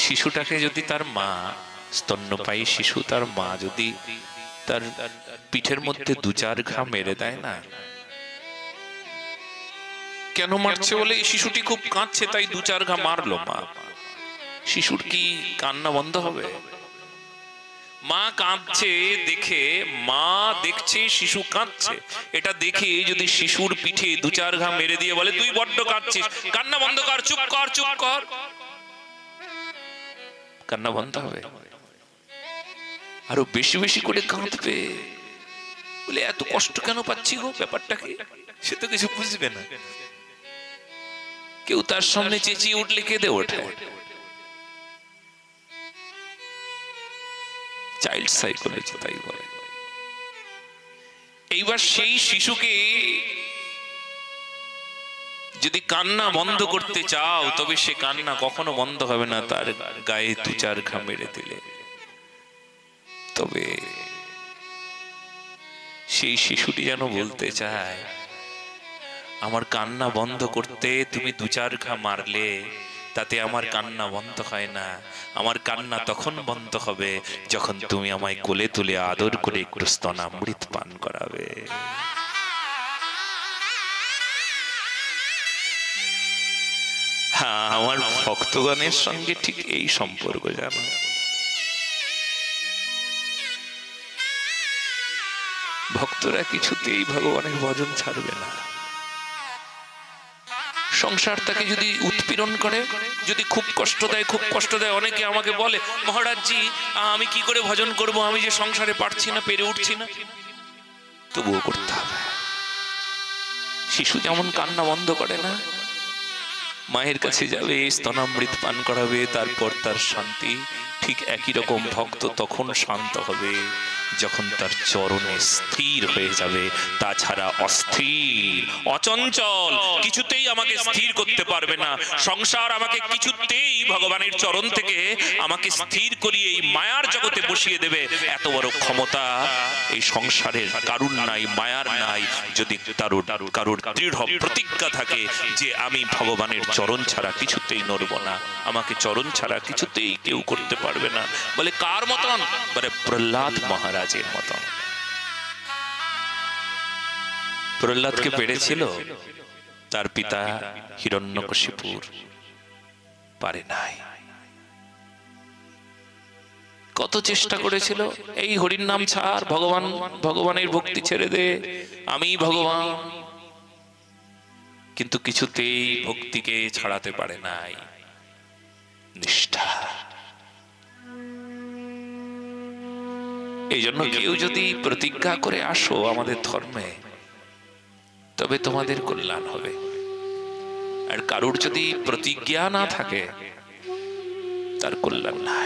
শিশুটাকে যদি তার মা, স্তন্যপায়ী শিশু, তার মা যদি তার পিঠের মধ্যে 2-4 ঘা মেরে দেয় না, কেন মারছে বলে শিশুটি খুব কাঁদছে তাই 2-4 ঘা মারলো মা, শিশুর কি কান্না বন্ধ হবে? মা কাঁদছে দেখে, মা দেখছে শিশু কাঁদছে, এটা দেখে যদি শিশুর পিঠে 2-4 ঘা মেরে দিয়ে বলে তুই বড্ড কাঁদছিস, কান্না বন্ধ কর, চুপ কর, চুপ কর, কান্না বন্ধ হবে? আরো বেশি বেশি করে কাঁদবে, বলে এত কষ্ট কেন পাচ্ছি গো, ব্যাপারটা কি? সে তো কিছু বুঝবে না। কেউ তার সামনে চেঁচিয়ে উঠলে কেঁদে ওঠে। চাইল্ড সাইকোলজি তাই বলে। এইবার সেই শিশুকে যদি কান্না বন্ধ করতে চাও, তবে সে কান্না কখনো বন্ধ হবে না তার গায়ে 2-4 ঘা মেরে দিলে। তবে সেই শিশুটি যেন বলতে চায়, আমার কান্না বন্ধ করতে তুমি 2-4 ঘা মারলে, তাতে আমার কান্না বন্ধ হয় না। আমার কান্না তখন বন্ধ হবে যখন তুমি আমায় কোলে তুলে আদর করে একটু স্তনামৃত পান করাবে। হ্যাঁ, আমার ভক্তগণের সঙ্গে ঠিক এই সম্পর্ক জানো। ভক্তরা কিছুতেই ভগবানের ভজন ছাড়বে না। সংসার তাকে যদি উৎপীড়ন করে, যদি খুব কষ্ট দেয়, খুব কষ্ট দেয়, অনেকে আমাকে বলে মহারাজজি আমি কি করে ভজন করব, আমি যে সংসারে পারছি না, পেরে উঠছি না। তবুও করতে হবে। শিশু যেমন কান্না বন্ধ করে না, মায়ের কাছে যাবে, স্তনামৃত পান করাবে, তারপর তার শান্তি, ঠিক একই রকম ভক্ত তখন শান্ত হবে যখন তার চরণে স্থির হয়ে যাবে। তাছাড়া অস্থির, অচঞ্চল, কিছুতেই আমাকে স্থির করতে পারবে না। সংসার আমাকে কিছুতেই ভগবানের চরণ থেকে আমাকে স্থির করিয়ে এই মায়ার জগতে বসিয়ে দেবে, এত বড় ক্ষমতা এই সংসারের কারুর নাই, মায়ার নাই। যদি কারুর দৃঢ় প্রতিজ্ঞা থাকে যে আমি ভগবানের চরণ ছাড়া কিছুতেই নড়ব না, আমাকে চরণ ছাড়া কিছুতেই কেউ করতে পারবে না। বলে কার মতন? বলে প্রহ্লাদ মহারাজের মতন। প্রহ্লাদকে পেরেছিল তার পিতা হিরণ্যকশিপুর, পারে নাই। কত চেষ্টা করেছিল, এই হরির নাম ছাড়, ভগবানের ভক্তি ছেড়ে দে, আমি ভগবান, কিন্তু কিছুতেই ভক্তিকে ছাড়াতে পারে নাই। নিষ্ঠা। এই জন্য কেউ যদি প্রতিজ্ঞা করে আসো আমাদের ধর্মে, তবে তোমাদের কল্যাণ হবে। আর কারুর যদি প্রতিজ্ঞা না থাকে, তার কল্যাণ নাই।